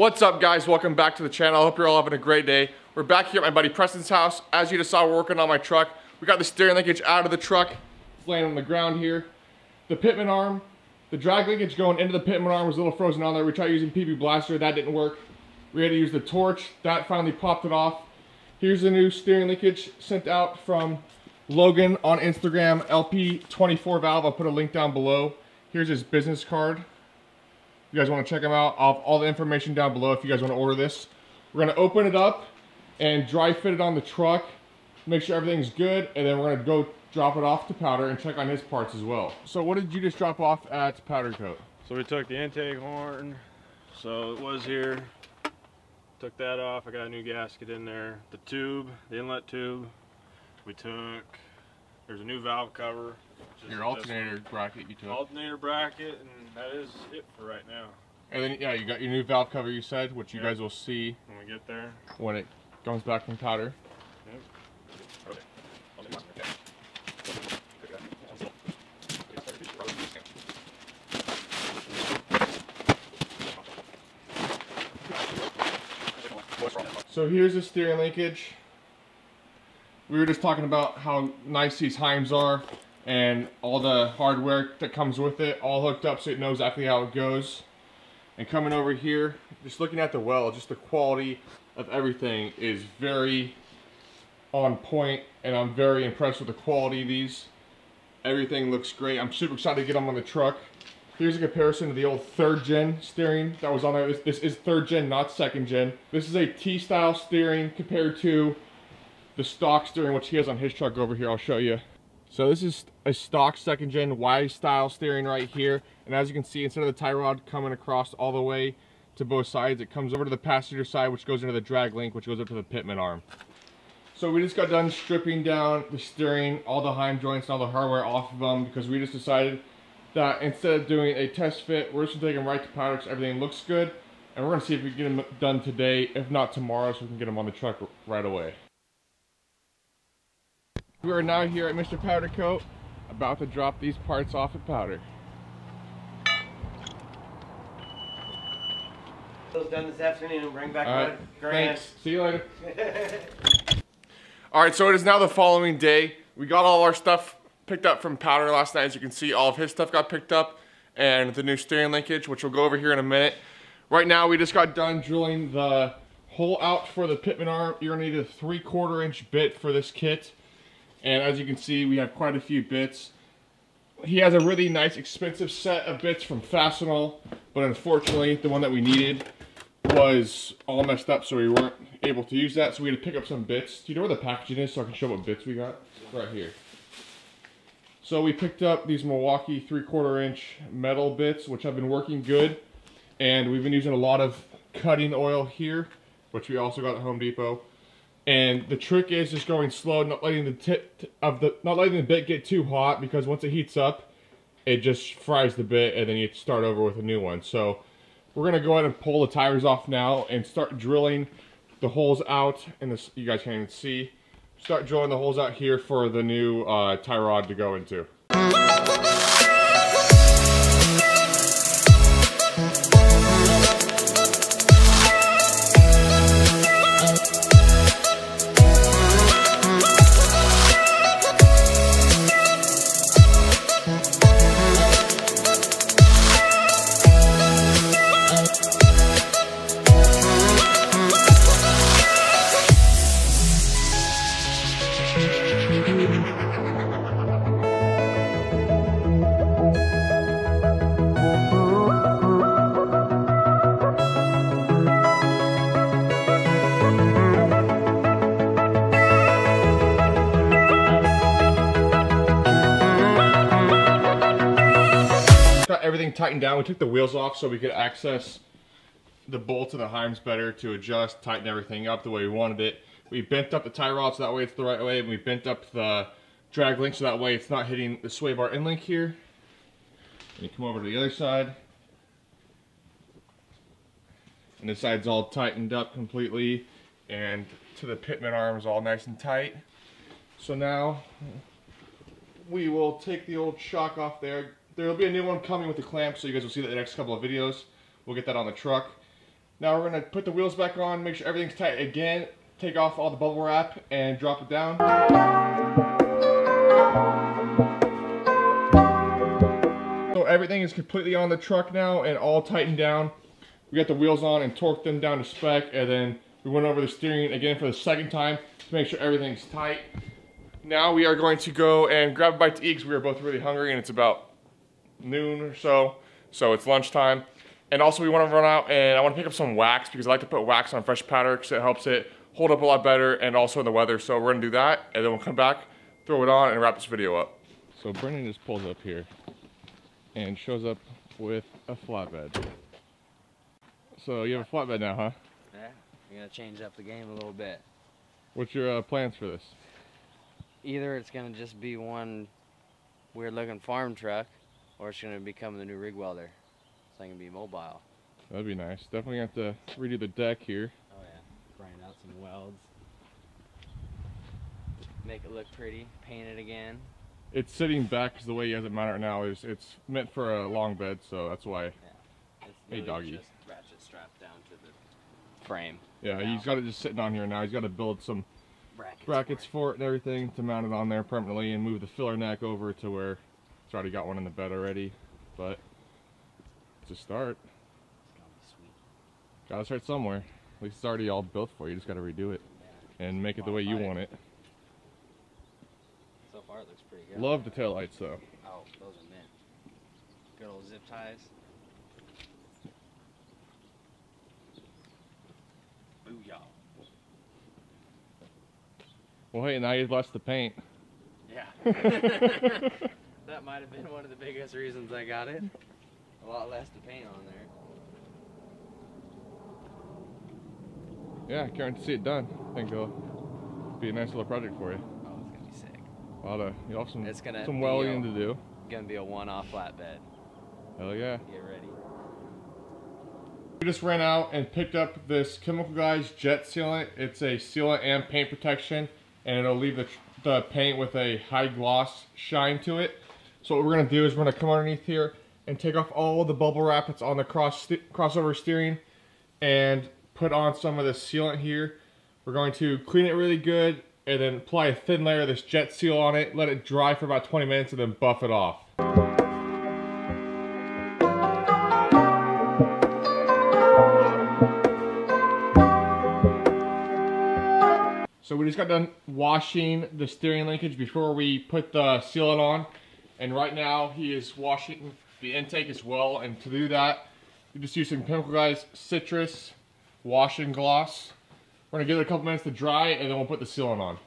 What's up, guys? Welcome back to the channel. I hope you're all having a great day. We're back here at my buddy Preston's house. As you just saw, we're working on my truck. We got the steering linkage out of the truck. It's laying on the ground here. The pitman arm, the drag linkage going into the pitman arm was a little frozen on there. We tried using Ppei blaster, that didn't work. We had to use the torch, that finally popped it off. Here's the new steering linkage sent out from Logan on Instagram, LP24 valve. I'll put a link down below. Here's his business card. You guys want to check them out? I'll have all the information down below if you guys want to order this. We're going to open it up and dry fit it on the truck, make sure everything's good, and then we're going to go drop it off to Powder and check on his parts as well. So what did you just drop off at Powder Coat? So we took the intake horn, so it was here, took that off. I got a new gasket in there. The tube, the inlet tube, we took. There's a new valve cover. Your alternator bracket you took. Alternator bracket, and that is it for right now. And then, yeah, you got your new valve cover you said, which you guys will see when we get there. When it comes back from Powder. Yep. So here's the steering linkage. We were just talking about how nice these Heims are and all the hardware that comes with it, all hooked up so it knows exactly how it goes. And coming over here, just looking at the well, just the quality of everything is very on point, and I'm very impressed with the quality of these. Everything looks great. I'm super excited to get them on the truck. Here's a comparison to the old 3rd gen steering that was on there. This is 3rd gen, not 2nd gen. This is a T-style steering compared to the stock steering, which he has on his truck over here. I'll show you. So this is a stock 2nd gen Y-style steering right here. And as you can see, instead of the tie rod coming across all the way to both sides, it comes over to the passenger side, which goes into the drag link, which goes up to the pitman arm. So we just got done stripping down the steering, all the Heim joints and all the hardware off of them, because we just decided that instead of doing a test fit, we're just gonna take them right to Powder because everything looks good. And we're gonna see if we can get them done today, if not tomorrow, so we can get them on the truck right away. We are now here at Mr. Powder Coat, about to drop these parts off at Powder. Those done this afternoon and bring back my grand. Thanks. See you later. Alright, so it is now the following day. We got all our stuff picked up from Powder last night. As you can see, all of his stuff got picked up, and the new steering linkage, which we'll go over here in a minute. Right now, we just got done drilling the hole out for the pitman arm. You're gonna need a 3/4 inch bit for this kit. And as you can see, we have quite a few bits. He has a really nice, expensive set of bits from Fass, but unfortunately, the one that we needed was all messed up, so we weren't able to use that. So we had to pick up some bits. Do you know where the packaging is so I can show what bits we got? Right here. So we picked up these Milwaukee 3/4 inch metal bits, which have been working good. And we've been using a lot of cutting oil here, which we also got at Home Depot. And the trick is just going slow, not letting the bit get too hot, because once it heats up, it just fries the bit, and then you have to start over with a new one. So we're gonna go ahead and pull the tires off now and start drilling the holes out. And this, you guys can't even see. Start drilling the holes out here for the new tie rod to go into. Everything tightened down. We took the wheels off so we could access the bolts of the Heims better to adjust, tighten everything up the way we wanted it. We bent up the tie rod so that way it's the right way, and we bent up the drag link so that way it's not hitting the sway bar end link here. And you come over to the other side, and this side's all tightened up completely, and to the pitman arms all nice and tight. So now we will take the old shock off there. There'll be a new one coming with the clamp, so you guys will see that in the next couple of videos. We'll get that on the truck. Now we're gonna put the wheels back on, make sure everything's tight again, take off all the bubble wrap and drop it down. So everything is completely on the truck now and all tightened down. We got the wheels on and torqued them down to spec, and then we went over the steering again for the second time to make sure everything's tight. Now we are going to go and grab a bite to eat because we are both really hungry and it's about noon or so. So it's lunchtime. And also we want to run out and I want to pick up some wax because I like to put wax on fresh powder because it helps it hold up a lot better and also in the weather. So we're going to do that and then we'll come back, throw it on and wrap this video up. So Brendan just pulls up here and shows up with a flatbed. So you have a flatbed now, huh? Yeah, we're gonna change up the game a little bit. What's your plans for this? Either it's gonna just be one weird looking farm truck, or it's gonna become the new rig welder. So I can be mobile. That'd be nice. Definitely have to redo the deck here. Oh yeah, grind out some welds. Make it look pretty, paint it again. It's sitting back because the way he has it mounted right now is it's meant for a long bed, so that's why. Yeah. It's Hey doggy. just ratchet strapped down to the frame. Yeah, now. he's got it just sitting on here now. He's got to build some brackets for it and everything to mount it on there permanently and move the filler neck over to where it's already got one in the bed already. But it's a start. It's gonna be sweet. Gotta start somewhere. At least it's already all built for you. You just gotta redo it and make it the way you want it. So far it looks pretty good. Love the taillights though. Oh, those are mint. Good old zip ties. Booyah. Well, hey, now you've lost the paint. Yeah. That might have been one of the biggest reasons I got it. A lot less to paint on there. Yeah, can't wait to see it done. I think it'll be a nice little project for you. Oh, it's gonna be sick. You'll have some, It's gonna some be welding to do. Gonna be a one-off flatbed. Hell yeah. Get ready. We just ran out and picked up this Chemical Guys jet sealant. It's a sealant and paint protection, and it'll leave the paint with a high gloss shine to it. So what we're gonna do is we're gonna come underneath here and take off all the bubble wrap that's on the crossover steering and put on some of the sealant here. We're going to clean it really good and then apply a thin layer of this jet seal on it, let it dry for about 20 minutes and then buff it off. So we just got done washing the steering linkage before we put the sealant on. And right now he is washing the intake as well. And to do that, we just use some Chemical Guys Citrus wash and gloss. We're gonna give it a couple minutes to dry and then we'll put the sealant on.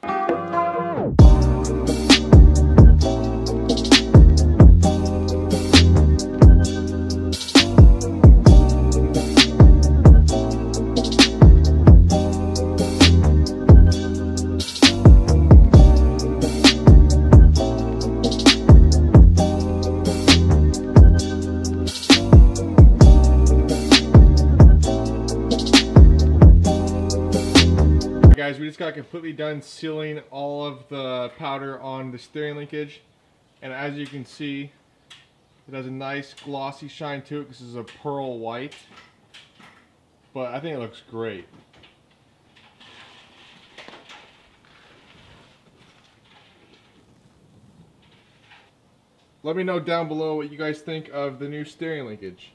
Guys, we just got completely done sealing all of the powder on the steering linkage, and as you can see, it has a nice glossy shine to it. This is a pearl white, but I think it looks great. Let me know down below what you guys think of the new steering linkage.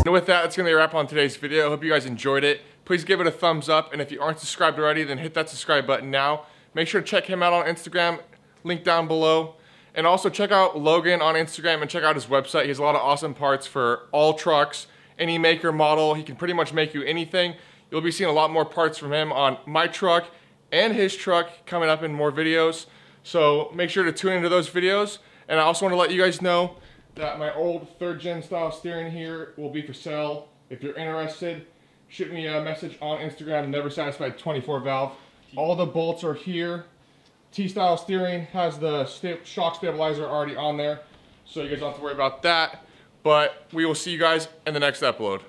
With that, that's going to be a wrap on today's video. I hope you guys enjoyed it. Please give it a thumbs up, and if you aren't subscribed already, then hit that subscribe button now. Make sure to check him out on Instagram, link down below. And also check out Logan on Instagram and check out his website. He has a lot of awesome parts for all trucks, any make or model. He can pretty much make you anything. You'll be seeing a lot more parts from him on my truck and his truck coming up in more videos. So make sure to tune into those videos. And I also want to let you guys know that my old 3rd gen style steering here will be for sale. If you're interested, shoot me a message on Instagram, Never Satisfied 24 valve. All the bolts are here. T-style steering, has the shock stabilizer already on there, so you guys don't have to worry about that. But we will see you guys in the next upload.